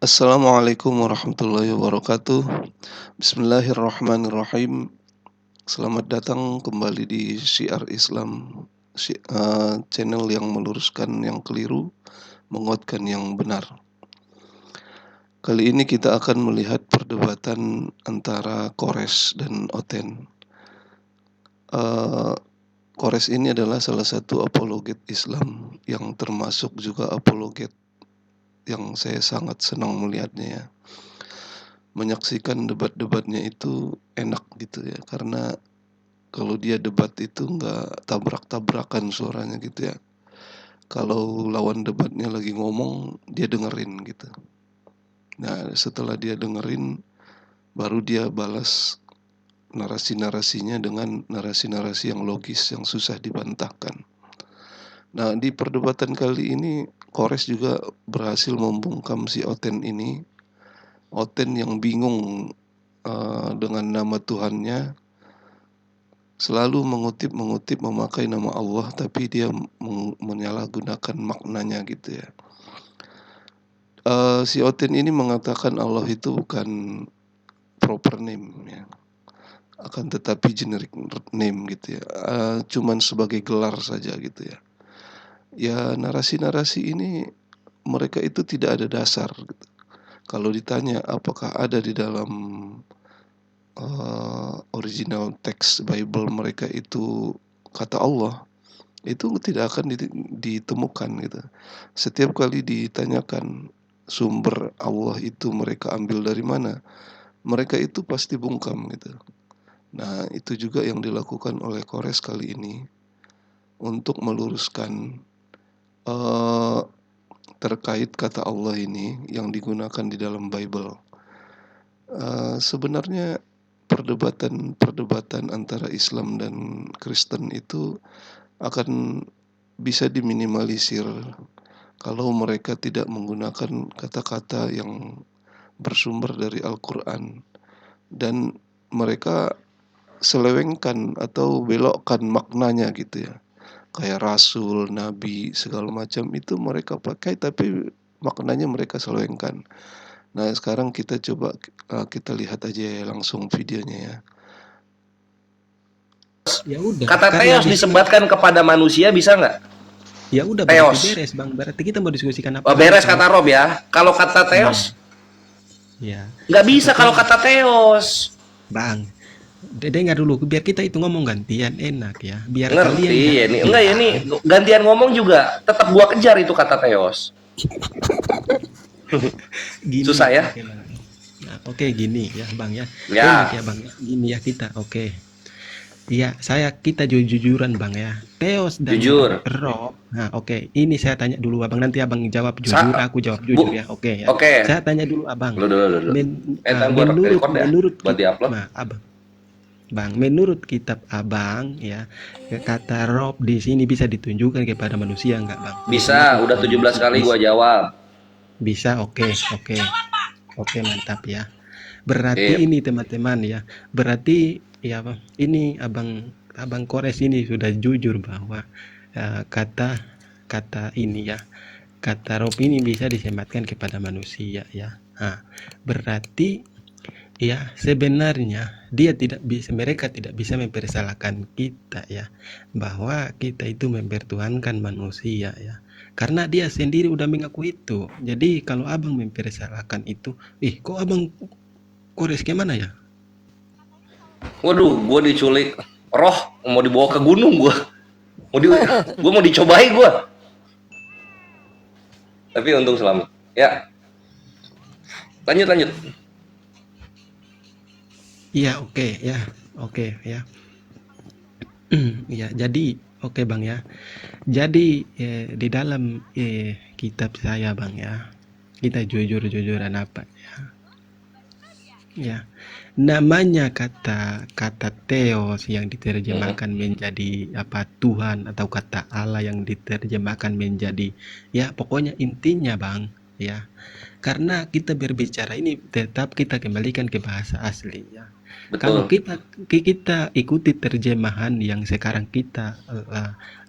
Assalamualaikum warahmatullahi wabarakatuh. Bismillahirrahmanirrahim. Selamat datang kembali di Syiar Islam, channel yang meluruskan yang keliru, menguatkan yang benar. Kali ini kita akan melihat perdebatan antara Kores dan Oten. Kores ini adalah salah satu apologet Islam yang termasuk juga apologet yang saya sangat senang melihatnya ya. Menyaksikan debat-debatnya itu enak gitu ya, karena kalau dia debat itu nggak tabrak-tabrakan suaranya gitu ya. Kalau lawan debatnya lagi ngomong, dia dengerin gitu. Nah, setelah dia dengerin, baru dia balas narasi-narasinya dengan narasi-narasi yang logis, yang susah dibantahkan. Nah, di perdebatan kali ini, Kores juga berhasil membungkam si Oten ini. Oten yang bingung dengan nama Tuhannya, selalu mengutip memakai nama Allah, tapi dia menyalahgunakan maknanya gitu ya. Si Oten ini mengatakan Allah itu bukan proper name ya, akan tetapi generic name gitu ya, cuman sebagai gelar saja gitu ya. Ya, narasi-narasi ini mereka itu tidak ada dasar gitu. Kalau ditanya apakah ada di dalam original teks Bible mereka itu kata Allah, itu tidak akan ditemukan gitu. Setiap kali ditanyakan sumber Allah itu mereka ambil dari mana, mereka itu pasti bungkam gitu. Nah, itu juga yang dilakukan oleh Kores kali ini untuk meluruskan terkait kata Allah ini yang digunakan di dalam Bible. Sebenarnya perdebatan antara Islam dan Kristen itu akan bisa diminimalisir kalau mereka tidak menggunakan kata-kata yang bersumber dari Al-Quran, dan mereka selewengkan atau belokkan maknanya gitu ya. Kayak Rasul, Nabi, segala macam itu mereka pakai, tapi maknanya mereka selewengkan. Nah, sekarang kita coba kita lihat aja ya langsung videonya ya. Ya udah, Kata karena teos disebatkan kepada manusia bisa nggak? ya udah berarti Teos. beres Bang. Berarti kita mau diskusikan apa Oh, lagi beres kalau kata Rob ya. Kalau kata teos ya. nggak bisa Kata kalau Teo, kata teos. Bang. Dengar dulu biar kita itu ngomong gantian enak ya. Biar kalian Ngerti ya jangan ini. Enggak ya ini gantian ngomong juga tetap gua kejar itu kata teos. gini. Susah ya? Oke, Bang. Nah, oke gini ya Bang ya. Enak Ya. ya Bang. Gini ya kita. Oke. Iya, kita jujur-jujuran Bang ya. Teos dan Jujur. Rob. Nah, oke. Ini saya tanya dulu Abang, nanti Abang jawab jujur, aku jawab jujur Bu. ya. Oke ya. Oke. Saya tanya dulu Abang. Lu dulu. Entar gua Menurut record ya buat kita, diupload. Abang. Bang, menurut kitab Abang ya, kata Rob di sini bisa ditunjukkan kepada manusia enggak, Bang? Bisa, udah 17 kali gua jawab. Bisa, oke. Oke, mantap ya. Berarti ini teman-teman ya. Berarti ya Bang, ini Abang Kores ini sudah jujur bahwa kata ini ya, kata Rob ini bisa disematkan kepada manusia ya. Nah, berarti ya sebenarnya mereka tidak bisa mempersalahkan kita ya, bahwa kita itu mempertuhankan manusia ya. Karena dia sendiri udah mengaku itu. Jadi kalau Abang mempersalahkan itu, kok Abang Kores gimana ya? Waduh, gua diculik roh, mau dibawa ke gunung gua. Gua mau dicobai gua. Tapi untung selamat. Ya. Lanjut. Iya, oke ya. Oke ya. Ya, jadi oke Bang ya. Jadi di dalam kitab saya Bang ya, kita jujur-jujuran apa ya. Ya, namanya kata teos yang diterjemahkan menjadi apa Tuhan, atau kata Allah yang diterjemahkan menjadi ya pokoknya intinya Bang, ya. Karena kita berbicara ini tetap kita kembalikan ke bahasa asli ya. Kalau Betul. kita ikuti terjemahan yang sekarang kita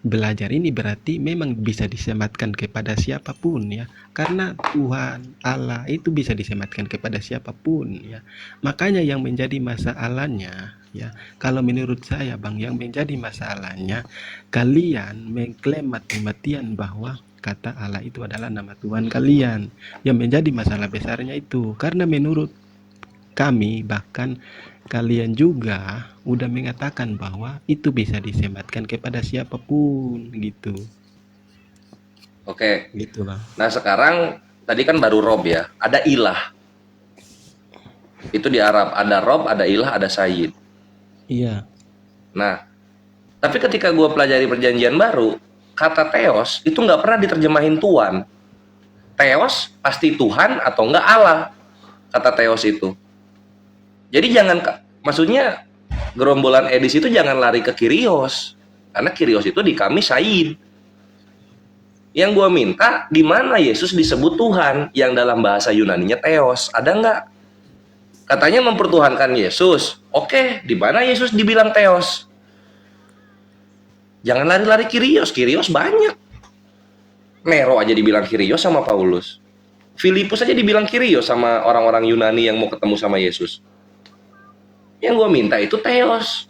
belajar ini berarti memang bisa disematkan kepada siapapun ya. Karena Tuhan Allah itu bisa disematkan kepada siapapun ya. Makanya yang menjadi masalahnya ya, kalau menurut saya Bang, yang menjadi masalahnya kalian mengklaim mati-matian bahwa kata Allah itu adalah nama Tuhan kalian. Yang menjadi masalah besarnya itu karena menurut kami bahkan kalian juga udah mengatakan bahwa itu bisa disematkan kepada siapapun gitu. Oke. Gitu, Bang. Nah, sekarang tadi kan baru Rob ya. Ada ilah. Itu di Arab. Ada Rob, ada ilah, ada Sayyid. Iya. Nah, tapi ketika gue pelajari perjanjian baru, kata Theos itu nggak pernah diterjemahin Tuhan. Theos pasti Tuhan atau enggak Allah. Kata Theos itu. Jadi jangan, maksudnya gerombolan edis itu jangan lari ke Kyrios. Karena Kyrios itu di kami Sayyid. Yang gue minta, di mana Yesus disebut Tuhan yang dalam bahasa Yunaninya Theos? Ada nggak? Katanya mempertuhankan Yesus. Oke, di mana Yesus dibilang Theos? Jangan lari-lari Kyrios. Kyrios banyak. Nero aja dibilang Kyrios sama Paulus. Filipus aja dibilang Kyrios sama orang-orang Yunani yang mau ketemu sama Yesus. Yang gue minta itu Theos.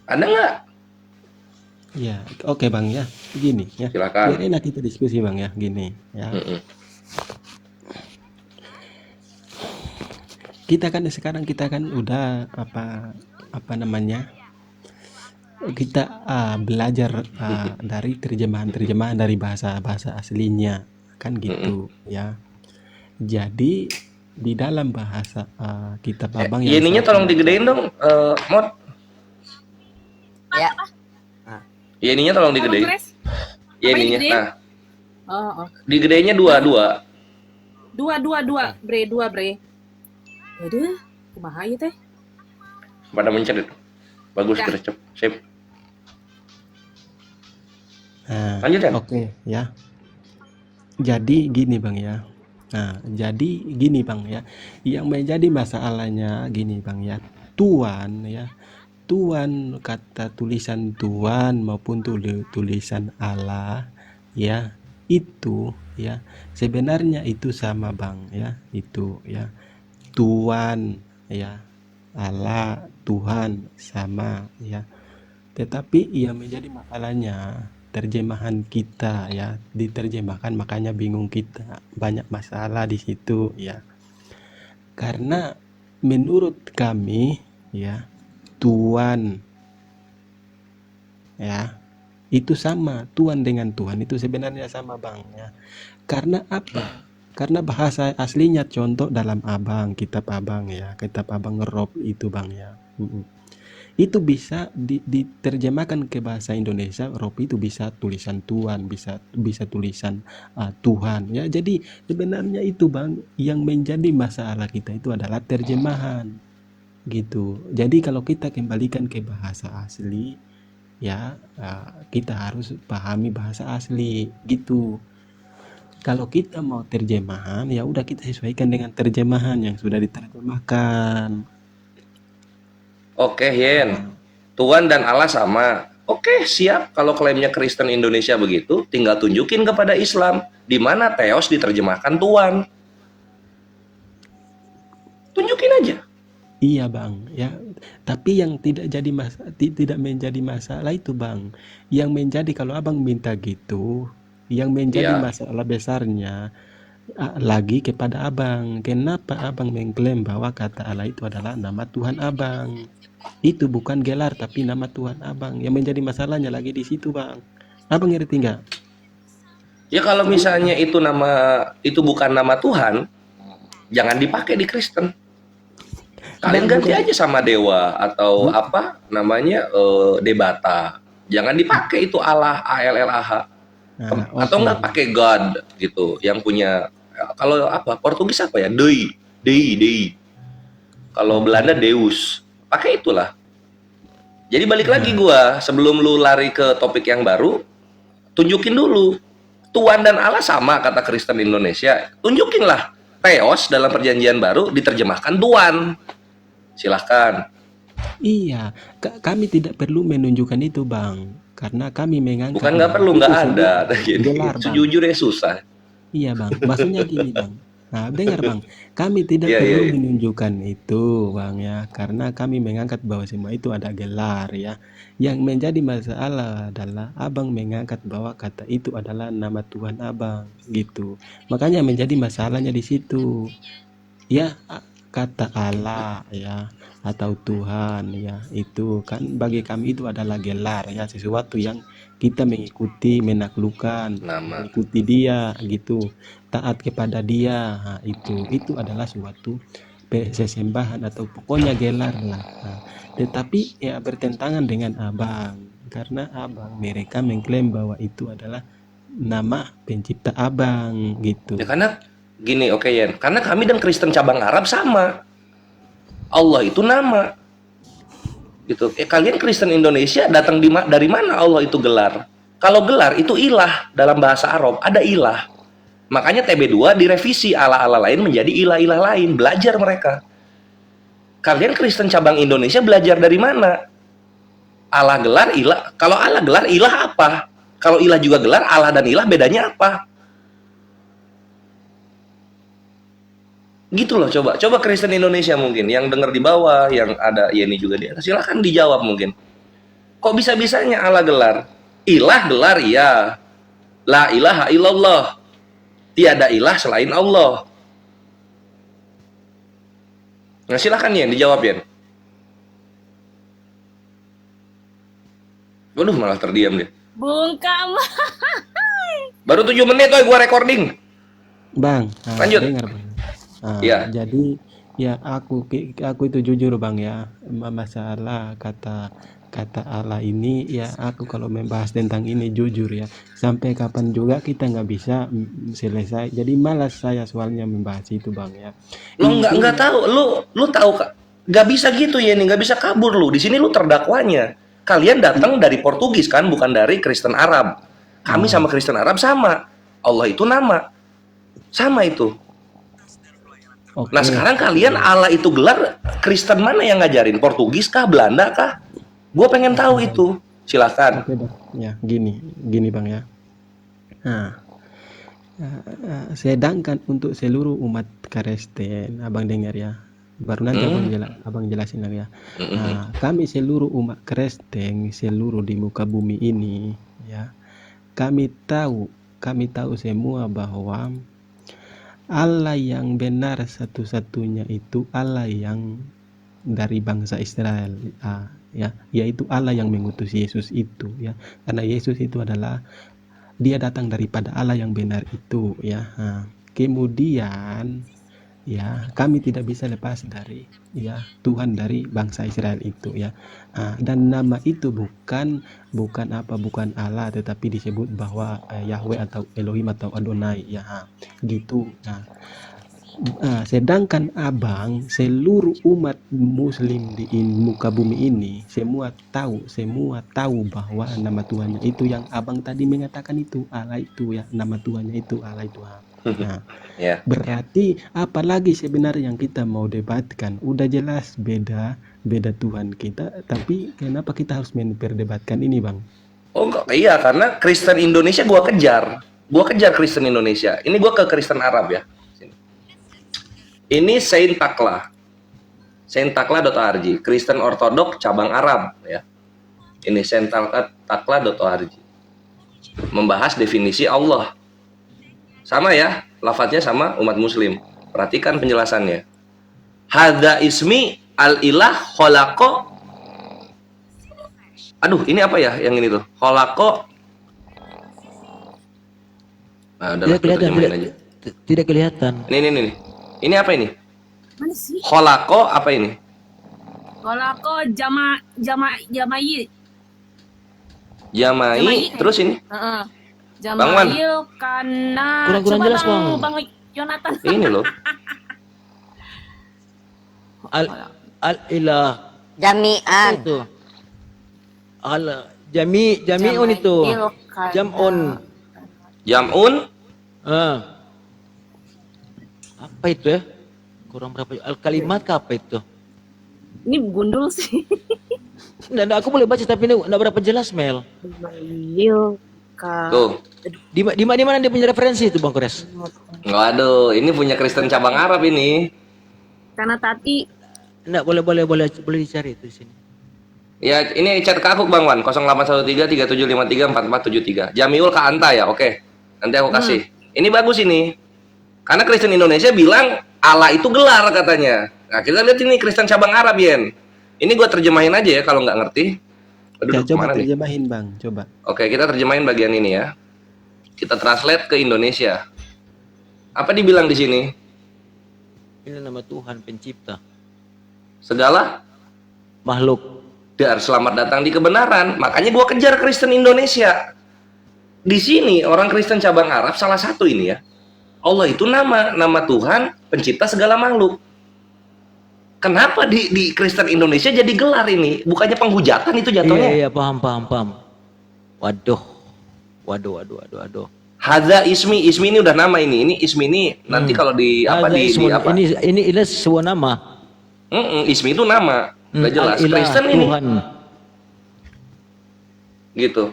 Ada nggak? Ya, oke Bang ya. Gini ya. Silakan. Biar enak kita diskusi Bang ya, gini ya. Kita kan sekarang udah apa namanya? Kita belajar dari terjemahan dari bahasa aslinya kan gitu ya. Jadi di dalam bahasa kitab Abang yang Ininya saya tolong baca- digedein dong, Mod. Ya. Ininya tolong digedein. Grace? Ininya. digedein? Nah, Oh. digedeinnya dua. Dua, bre. Aduh, kumaha ieu teh? Pada mencet itu. Bagus, Ya. gercep. Sip. Nah, Lanjut ya. oke ya. Jadi gini Bang ya. Nah, jadi gini Bang ya. Yang menjadi masalahnya gini Bang ya. Tuhan ya. Tuhan, kata tulisan Tuhan maupun tulisan Allah ya, itu ya sebenarnya itu sama Bang ya. Itu ya. Tuhan ya. Allah, Tuhan sama ya. Tetapi yang menjadi masalahnya terjemahan kita ya, diterjemahkan makanya bingung kita, banyak masalah di situ ya. Karena menurut kami ya, Tuhan ya itu sama, Tuhan dengan Tuhan itu sebenarnya sama Bang ya. Karena apa? Karena bahasa aslinya contoh dalam Abang, kitab Abang ya, kitab Abang Rob itu Bang ya. Itu bisa diterjemahkan ke bahasa Indonesia. Rob itu bisa tulisan Tuhan, bisa tulisan Tuhan ya. Jadi sebenarnya itu Bang, yang menjadi masalah kita itu adalah terjemahan gitu. Jadi kalau kita kembalikan ke bahasa asli ya, kita harus pahami bahasa asli gitu. Kalau kita mau terjemahan ya udah kita sesuaikan dengan terjemahan yang sudah diterjemahkan. Oke, Yen. Tuhan dan Allah sama. Oke, siap. Kalau klaimnya Kristen Indonesia begitu, tinggal tunjukin kepada Islam di mana Theos diterjemahkan Tuhan. Tunjukin aja. Iya Bang ya. Tapi yang tidak menjadi masalah itu Bang. Yang menjadi kalau Abang minta gitu, yang menjadi Iya. masalah besarnya lagi kepada Abang. Kenapa Abang mengklaim bahwa kata Allah itu adalah nama Tuhan Abang? Itu bukan gelar tapi nama Tuhan Abang. Yang menjadi masalahnya lagi di situ Bang. Abang ngerti nggak? Ya kalau misalnya itu bukan nama Tuhan, jangan dipakai di Kristen. Kalian ganti aja sama dewa atau apa namanya debata. Jangan dipakai itu Allah, ALLAH. Atau enggak pakai God gitu yang punya. Kalau apa Portugis apa ya, Dei. Kalau Belanda Deus, pakai itulah. Jadi balik lagi gua, sebelum lu lari ke topik yang baru, tunjukin dulu Tuhan dan Allah sama kata Kristen Indonesia. Tunjukinlah Theos dalam perjanjian baru diterjemahkan Tuhan. Silahkan. Iya, kami tidak perlu menunjukkan itu, Bang, karena kami menganggap Bukan nggak bahwa perlu, nggak itu ada. semua Gini, gelar, Bang. sejujurnya susah. Iya, Bang. Maksudnya gini, Bang. Nah, dengar, Bang. Kami tidak Iya, iya, perlu iya. menunjukkan itu, Bang, ya, karena kami mengangkat bahwa semua itu ada gelar, ya. Yang menjadi masalah adalah Abang mengangkat bahwa kata itu adalah nama Tuhan Abang, gitu. Makanya menjadi masalahnya di situ. Ya, kata Allah, ya, atau Tuhan, ya, itu kan bagi kami itu adalah gelar, ya, sesuatu yang kita mengikuti, menaklukkan, Nama. mengikuti dia, gitu, taat kepada dia. Nah, itu adalah suatu sesembahan atau pokoknya gelar lah. Nah, tetapi ya bertentangan dengan Abang, karena Abang mereka mengklaim bahwa itu adalah nama pencipta Abang, gitu. Ya karena gini, oke Yen. Karena kami dan Kristen cabang Arab sama. Allah itu nama. Gitu. Kalian Kristen Indonesia datang dari mana Allah itu gelar? Kalau gelar itu ilah dalam bahasa Arab, ada ilah. Makanya TB2 direvisi Allah-Allah lain menjadi ilah-ilah lain, belajar mereka. Kalian Kristen cabang Indonesia belajar dari mana? Allah gelar, ilah. Kalau Allah gelar, ilah apa? Kalau ilah juga gelar, Allah dan ilah bedanya apa? Gitu loh, coba Kristen Indonesia mungkin yang dengar di bawah, yang ada Yeni juga di atas, silahkan dijawab mungkin. Kok bisa-bisanya Allah gelar? Ilah gelar, iya. La ilaha illallah. Tiada ilah selain Allah. Nah silahkan Yen, dijawab Yen. Waduh, malah terdiam dia. Bung Kamal. Baru 7 menit woy gua recording. Bang, Lanjut. dengar, Bang. Iya. Jadi ya aku itu jujur, Bang, ya, masalah kata Allah ini, ya, aku kalau membahas tentang ini jujur, ya, sampai kapan juga kita nggak bisa selesai. Jadi malas saya soalnya membahas itu, Bang, ya. Lo nggak Intinya, tahu, lu tahu nggak bisa gitu ya nih, nggak bisa kabur lu. Di sini lu terdakwanya. Kalian datang dari Portugis kan, bukan dari Kristen Arab. Kami sama Kristen Arab sama. Allah itu nama. Sama itu. oke. Nah sekarang kalian Allah itu gelar, Kristen mana yang ngajarin? Portugis kah? Belanda kah? Gue pengen tahu itu. Silakan. Oke, Bang. Ya, gini Bang, ya. Nah, sedangkan untuk seluruh umat Kristen, Abang dengar ya. Baru nanti abang jelasin lagi ya. Nah, kami seluruh umat Kristen, seluruh di muka bumi ini, ya. Kami tahu semua bahwa Allah yang benar satu-satunya itu Allah yang dari bangsa Israel, ya, yaitu Allah yang mengutus Yesus itu, ya, karena Yesus itu adalah dia datang daripada Allah yang benar itu, ya. Kemudian, ya, kami tidak bisa lepas dari, ya, Tuhan dari bangsa Israel itu, ya. Dan nama itu bukan Allah, tetapi disebut bahwa Yahweh atau Elohim atau Adonai, ya, gitu. Sedangkan Abang, seluruh umat Muslim di muka bumi ini semua tahu bahwa nama Tuhannya itu yang Abang tadi mengatakan itu Allah itu, ya, nama Tuhannya itu Allah itu. Nah, berarti apalagi sebenarnya yang kita mau debatkan? Udah jelas beda Tuhan kita, tapi kenapa kita harus memperdebatkan ini, Bang? Oh enggak, iya, karena Kristen Indonesia gua kejar Kristen Indonesia. Ini gua ke Kristen Arab ya. Ini Saint Takla, sainttakla.org, Kristen Ortodok cabang Arab ya. Ini sainttakla.org, membahas definisi Allah. Sama ya, lafadznya sama umat Muslim. Perhatikan penjelasannya. Hadza ismi al-ilah kholaqo. Aduh, ini apa ya yang ini tuh? Kholaqo. Nah, tidak kelihatan, tidak kelihatan. Ini. Ini apa ini? Mana sih? Kholaqo apa ini? Kholaqo jamai. Terus ini? Jamail karena kurang jelas, Bang Jonathan. Ini loh. Al-ilah Jami'an. itu. Jami'un itu. Jam'un. Jam'un Ah, apa itu ya? Kurang berapa? Al-kalimat kah apa itu? Ini gundul sih. Nggak, aku boleh baca tapi ini nggak berapa jelas, Mel. Balil ka. tuh. Di mana dia punya referensi itu, Bang Kores? Waduh, ini punya Kristen cabang Arab ini. Karena tadi Nggak, boleh dicari itu di sini. Ya, ini chat ke aku Bang Wan 0813 3753 4473. Jamiul ka anta ya. Oke. Nanti aku kasih. Ini bagus ini. Karena Kristen Indonesia bilang Allah itu gelar katanya. Nah, kita lihat ini Kristen cabang Arab, Yen. Ini gua terjemahin aja ya kalau nggak ngerti. Aduh, Ya, coba kemana nih? terjemahin Bang, coba. Oke, kita terjemahin bagian ini ya. Kita translate ke Indonesia. Apa dibilang di sini? Ini nama Tuhan pencipta Segala makhluk. dar selamat datang di kebenaran. Makanya gua kejar Kristen Indonesia. Di sini orang Kristen cabang Arab salah satu ini ya. Allah itu nama Tuhan pencipta segala makhluk. Kenapa di Kristen Indonesia jadi gelar ini? Bukannya penghujatan itu jatuhnya? Iya, paham. Waduh. Hadza ismi ini udah nama ini. Ini ismi ini nanti kalau di apa Ada di ismun. apa? Ini sebuah nama. Ismi itu nama. Udah jelas. Al-ilah, Kristen ini Tuhan. gitu.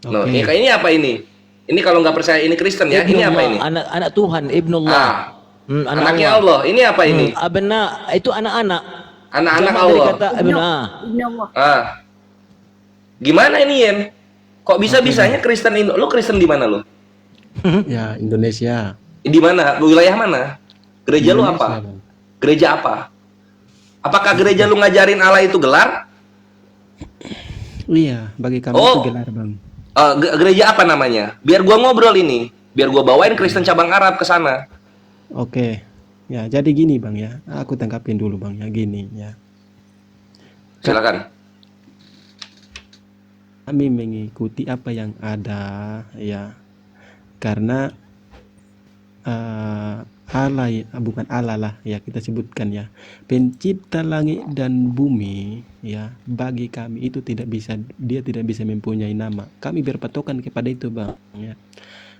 No, Oke. ini apa ini? Ini kalau nggak percaya ini Kristen ya. Ini apa ini? Anak Tuhan, Ibnullah. Anaknya Allah. Ini apa ini? Abna itu anak-anak. Anak-anak Jamak dari Allah. kata abna. Ibnu Allah. Gimana ini Yen? Kok bisa-bisanya Kristen lu Kristen di mana lu? Ya, Indonesia. Di mana? Wilayah mana? Gereja lu Indonesia, apa? Bang. Gereja apa? Apakah gereja lu ngajarin Allah itu gelar? Iya, bagi kami Oh. itu gelar Bang. Gereja apa namanya? Biar gua ngobrol ini. Biar gua bawain Kristen cabang Arab ke sana. Oke. Ya, jadi gini Bang ya. Aku tangkapin dulu Bang ya, gini ya. Silakan. Kami mengikuti apa yang ada ya. Karena Allah bukan Allah lah ya kita sebutkan ya, pencipta langit dan bumi ya, bagi kami itu dia tidak bisa mempunyai nama. Kami berpatokan kepada itu Bang ya.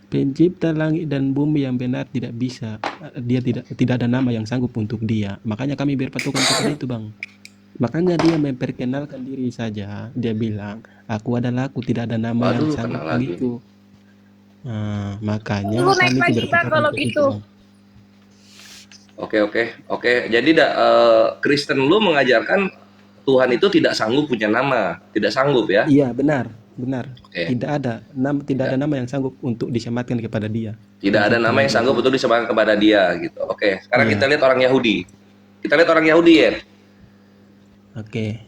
Pencipta langit dan bumi yang benar tidak bisa, dia tidak ada nama yang sanggup untuk dia. Makanya kami berpatokan kepada itu Bang. Makanya dia memperkenalkan diri saja. Dia bilang, aku adalah aku, tidak ada nama yang Waduh, sanggup kenal lagi. begitu. Nah, makanya Lu naik kami lagi, itu Bang, berpatokan kalau ke situ, gitu. Bang. Oke. Jadi Kristen lu mengajarkan Tuhan itu tidak sanggup punya nama, tidak sanggup ya? Iya, benar. Oke. Tidak ada nama yang sanggup untuk disematkan kepada dia. Tidak ada nama yang sanggup untuk disebutkan kepada dia gitu. Oke, sekarang Iya. kita lihat orang Yahudi. Kita lihat orang Yahudi ya. Oke.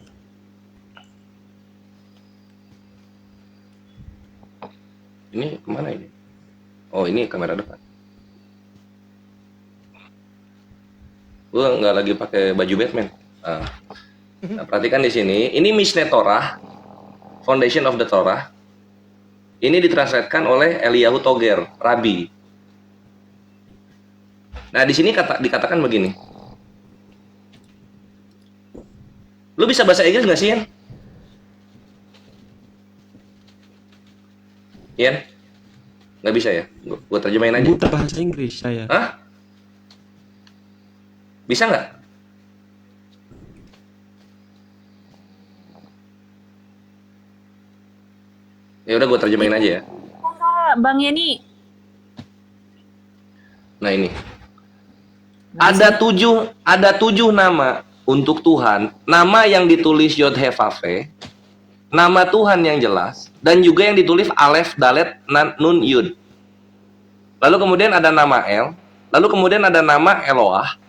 Ini kemana ini? Oh, ini kamera depan. Gua nggak lagi pakai baju Batman. Nah, perhatikan di sini. Ini Mishneh Torah, Foundation of the Torah. Ini ditranslatekan oleh Eliyahu Toger, Rabi. Nah, di sini dikatakan begini. Lu bisa bahasa Inggris nggak sih, Yan? Yan? Nggak bisa ya? Gua terjemahin aja. Buta bahasa Inggris saya. Hah? Bisa nggak? Ya udah gue terjemahin aja ya. Bang Yani. Nah ini. Ada tujuh nama untuk Tuhan. Nama yang ditulis Yod He Vav He, nama Tuhan yang jelas, dan juga yang ditulis Alef Dalet Nun Yud. Lalu kemudian ada nama El. Lalu kemudian ada nama Eloah.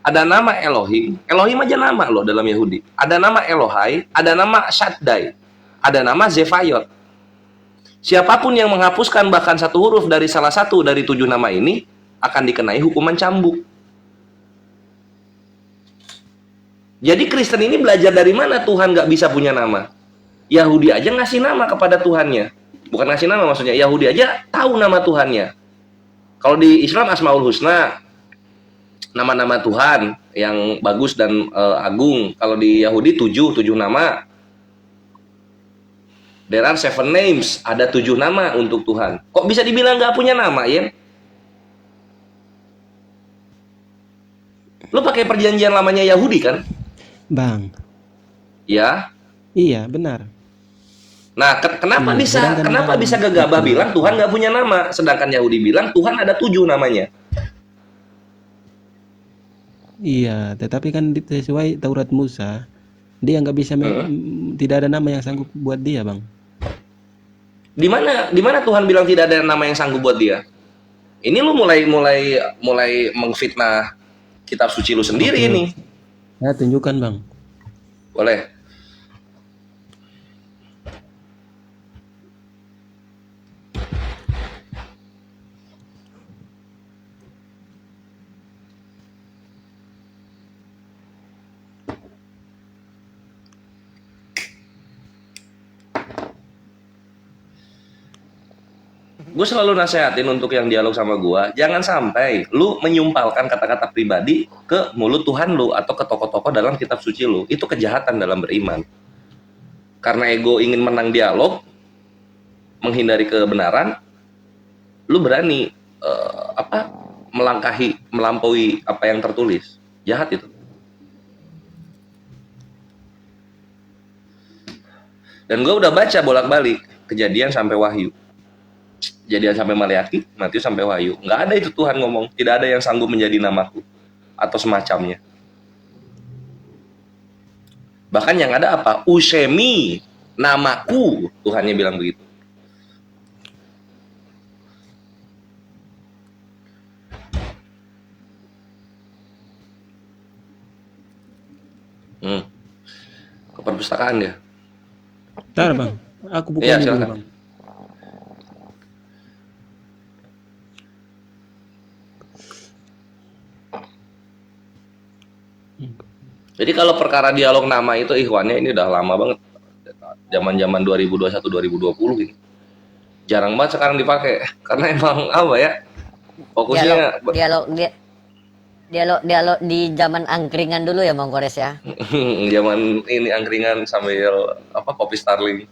Ada nama Elohim. Elohim aja nama loh dalam Yahudi. Ada nama Elohai. Ada nama Shaddai. Ada nama Zefayot. Siapapun yang menghapuskan bahkan satu huruf dari salah satu dari 7 nama ini akan dikenai hukuman cambuk. Jadi Kristen ini belajar dari mana Tuhan nggak bisa punya nama? Yahudi aja ngasih nama kepada Tuhannya. Bukan ngasih nama maksudnya. Yahudi aja tahu nama Tuhannya. Kalau di Islam Asmaul Husna, nama-nama Tuhan yang bagus dan agung. Kalau di Yahudi 7 nama. There are 7 names, ada 7 nama untuk Tuhan. Kok bisa dibilang nggak punya nama, ya? Lu pakai perjanjian lamanya Yahudi kan? Bang, Ya. iya benar. Nah, kenapa Nah, sedangkan kenapa dalam bisa gegabah itu, bilang Tuhan nggak punya nama, sedangkan Yahudi bilang Tuhan ada 7 namanya. iya, tetapi kan sesuai Taurat Musa, dia nggak bisa, tidak ada nama yang sanggup buat dia, Bang. Di mana Tuhan bilang tidak ada nama yang sanggup buat dia? Ini lu mulai mengfitnah kitab suci lu sendiri Oke. ini. Saya tunjukkan, Bang. Boleh. Gue selalu nasehatin untuk yang dialog sama gue, jangan sampai lu menyumpalkan kata-kata pribadi ke mulut Tuhan lu atau ke tokoh-tokoh dalam kitab suci lu. Itu kejahatan dalam beriman. Karena ego ingin menang dialog, menghindari kebenaran, lu berani melampaui apa yang tertulis. Jahat itu. Dan gue udah baca bolak-balik Kejadian sampai Wahyu. Kejadian sampai Maleakhi, Matius sampai Wahyu. Nggak ada itu Tuhan ngomong, tidak ada yang sanggup menjadi namaku atau semacamnya. Bahkan yang ada apa? Usemi, namaku, Tuhannya bilang begitu. Ke perpustakaan dia. Bentar, Bang. Aku buka Iya, ini dulu, silakan. Bang. Jadi kalau perkara dialog nama itu ikhwannya ini udah lama banget. Zaman-zaman 2021 2020 ini. Jarang banget sekarang dipakai karena emang apa ya? Fokusnya dialog di zaman angkringan dulu ya Bang Kores ya. zaman ini angkringan sambil kopi Starling.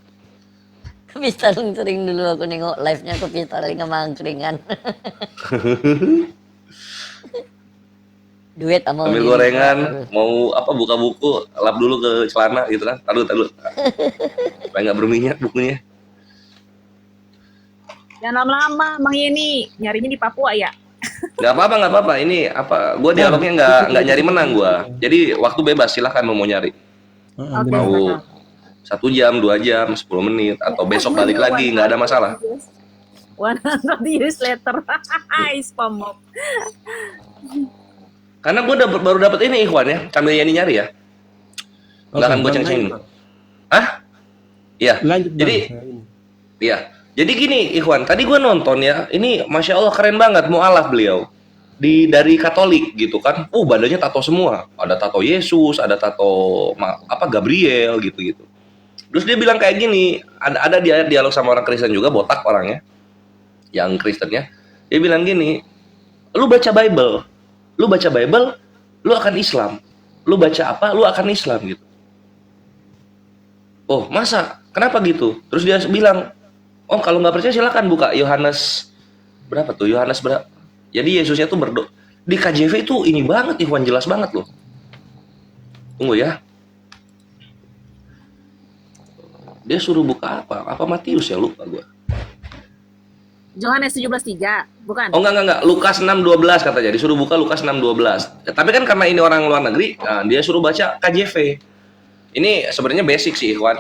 Kopi Starling sering dulu aku nengok live-nya Kopi Starling sama angkringan. Duit sama Sambil gorengan, mau buka buku, lap dulu ke celana gitu kan. Taruh. Supaya nggak berminyak bukunya. Jangan lama-lama, Bang Yeni. Nyarinya di Papua ya? Nggak apa-apa. Ini gue dialognya nggak nyari menang gue. Jadi waktu bebas, silahkan mau nyari. Oke, Mau 1 jam, 2 jam, 10 menit, atau besok balik lagi, nggak ada masalah. 100 years later. Spam mob. Karena gue baru dapat ini ikhwan ya, sambil Yani nyari ya. Nggak akan gue ceng-cengin. Hah? Iya. Lanjut, Bang. Jadi, iya. Jadi gini ikhwan, tadi gue nonton ya, ini Masya Allah keren banget, mu'alaf beliau. Dari Katolik gitu kan, badannya tato semua. Ada tato Yesus, ada tato Gabriel gitu-gitu. Terus dia bilang kayak gini, ada dia dialog sama orang Kristen juga, botak orangnya, yang Kristennya. Dia bilang gini, lu baca Bible, lu akan Islam. Lu baca apa, lu akan Islam gitu. Oh, masa? Kenapa gitu? Terus dia bilang, oh kalau nggak percaya silakan buka Yohanes berapa tuh? Yohanes berapa? Jadi Yesusnya tuh berdoa. Di KJV itu ini banget, Ikhwan, jelas banget loh. Tunggu ya. Dia suruh buka apa? Apa Matius ya? Lupa gue. Yohanes 17:3, bukan? Oh enggak. Lukas 6:12 katanya. Disuruh buka Lukas 6:12. Tapi kan karena ini orang luar negeri, dia suruh baca KJV. Ini sebenarnya basic sih, ikhwan.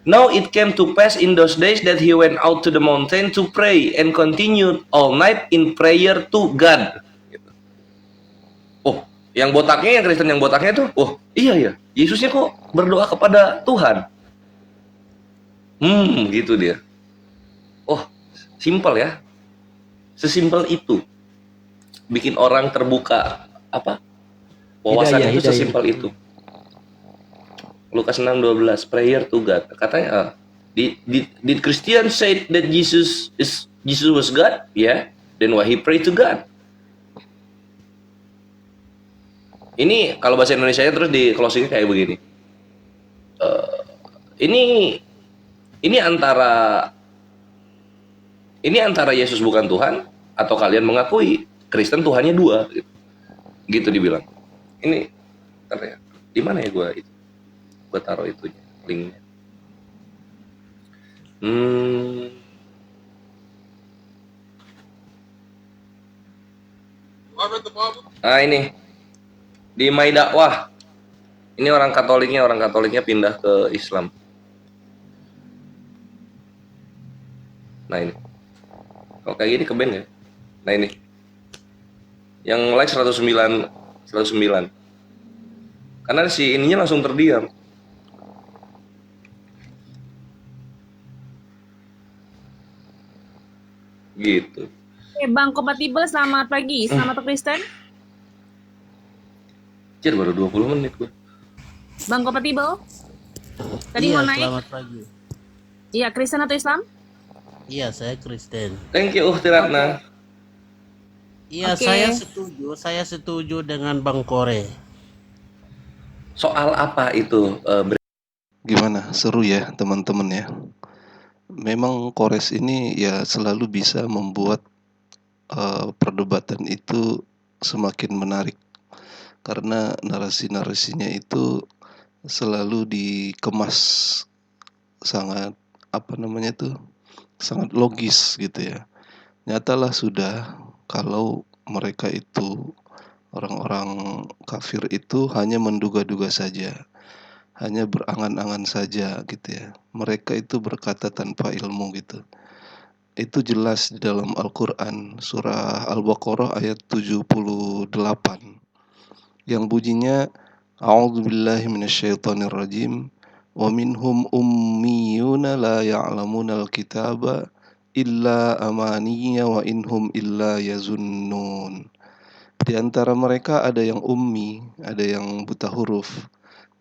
Now it came to pass in those days that he went out to the mountain to pray and continued all night in prayer to God. Oh, yang botaknya, yang Kristen yang botaknya tuh, iya ya, Yesusnya kok berdoa kepada Tuhan. Gitu dia. Oh, simpel ya. Sesimpel itu. Bikin orang terbuka wawasan itu sesimpel itu. Lukas 6:12, prayer to God. Katanya, did Christian say that Jesus was God? Yeah. Then why he pray to God? Ini kalau bahasa Indonesia terus di closing kayak begini. Ini Ini antara Yesus bukan Tuhan atau kalian mengakui Kristen Tuhannya dua, gitu dibilang. Ini ya, di mana ya gue taruh itunya linknya. Nah ini di My Dakwah. Ini orang Katoliknya pindah ke Islam. Nah ini. Kalau kayak gini keben ya. Nah ini. Yang like 109. Karena si ininya langsung terdiam. Gitu. Bang Kompatibel, selamat pagi. Selamat Kristen. Anjir, baru 20 menit gue. Bang Kompatibel. Tadi Iya, mau naik. selamat pagi. Iya, Kristen atau Islam? Iya, saya Kristen. Thank you, Tiratna. Iya, Oke. saya setuju dengan Bang Kore. Soal apa itu? Gimana? Seru ya teman-teman ya. Memang Kores ini ya selalu bisa membuat perdebatan itu semakin menarik. Karena narasi-narasinya itu selalu dikemas sangat sangat logis gitu ya. Nyatalah sudah kalau mereka itu orang-orang kafir itu hanya menduga-duga saja, hanya berangan-angan saja gitu ya. Mereka itu berkata tanpa ilmu gitu. Itu jelas di dalam Al-Quran surah Al-Baqarah ayat 78 yang bunyinya A'udzubillahi minasyaitonirrajim wa minhum ummiyuna la ya'lamunal kitaba illa amaniya wa inhum illa yazunnun. Di antara mereka ada yang ummi, ada yang buta huruf,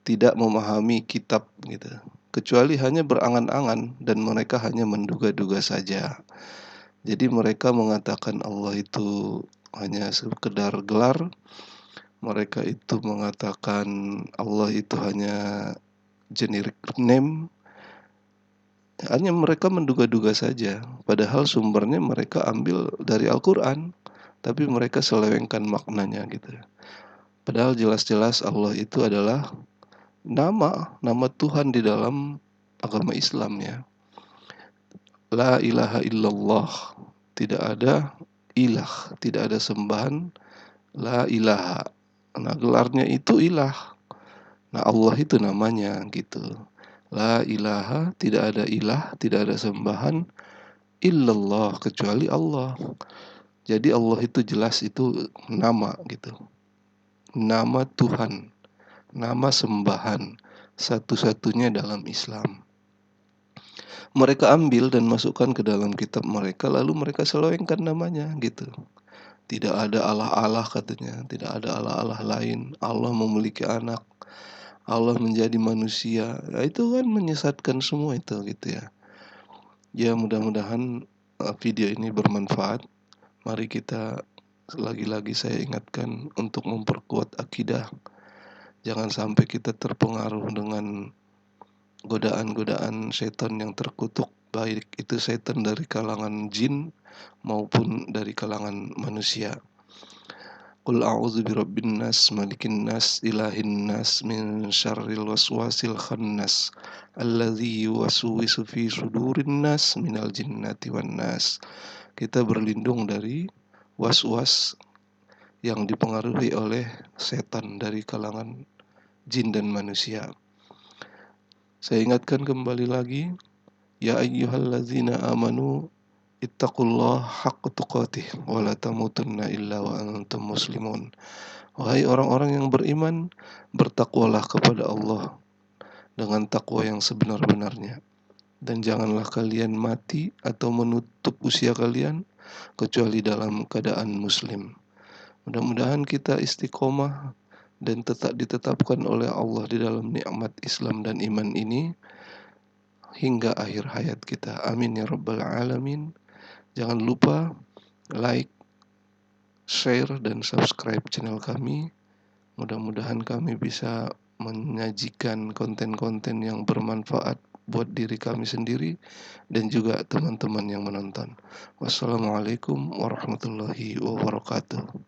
tidak memahami kitab gitu, kecuali hanya berangan-angan dan mereka hanya menduga-duga saja. Jadi mereka mengatakan Allah itu hanya sekedar gelar, mereka itu mengatakan Allah itu hanya generic name, hanya mereka menduga-duga saja, padahal sumbernya mereka ambil dari Al-Quran, tapi mereka selewengkan maknanya gitu. Padahal jelas-jelas Allah itu adalah nama Tuhan di dalam agama Islam ya. La ilaha illallah, tidak ada ilah, tidak ada sembahan, la ilaha. Nah gelarnya itu ilah. Nah Allah itu namanya gitu. La ilaha, tidak ada ilah, tidak ada sembahan, illallah, kecuali Allah. Jadi Allah itu jelas itu nama gitu. Nama Tuhan, nama sembahan, satu-satunya dalam Islam. Mereka ambil dan masukkan ke dalam kitab mereka, lalu mereka selewengkan namanya gitu. Tidak ada Allah-Allah katanya, tidak ada Allah-Allah lain. Allah memiliki anak, Allah menjadi manusia. Nah, itu kan menyesatkan semua itu gitu ya. Ya mudah-mudahan video ini bermanfaat. Mari kita lagi-lagi saya ingatkan untuk memperkuat akidah. Jangan sampai kita terpengaruh dengan godaan-godaan setan yang terkutuk, baik itu setan dari kalangan jin maupun dari kalangan manusia. Qul a'udzu birabbin nas, malikin nas, ilahin nas, min syarril waswasil khannas, alladzi yuwaswisu fi sudurin nas minal jinnati wan nas. Kita berlindung dari waswas yang dipengaruhi oleh setan dari kalangan jin dan manusia. Saya ingatkan kembali lagi, ya ayyuhallazina amanu ittaqullaha haqqa tuqatih wa la tamutunna illa wa antum muslimun. Wahai orang-orang yang beriman, bertakwalah kepada Allah dengan takwa yang sebenar-benarnya, dan janganlah kalian mati atau menutup usia kalian kecuali dalam keadaan muslim. Mudah-mudahan kita istiqomah dan tetap ditetapkan oleh Allah di dalam nikmat Islam dan iman ini hingga akhir hayat kita. Amin ya rabbal alamin. Jangan lupa like, share, dan subscribe channel kami. Mudah-mudahan kami bisa menyajikan konten-konten yang bermanfaat buat diri kami sendiri dan juga teman-teman yang menonton. Wassalamualaikum warahmatullahi wabarakatuh.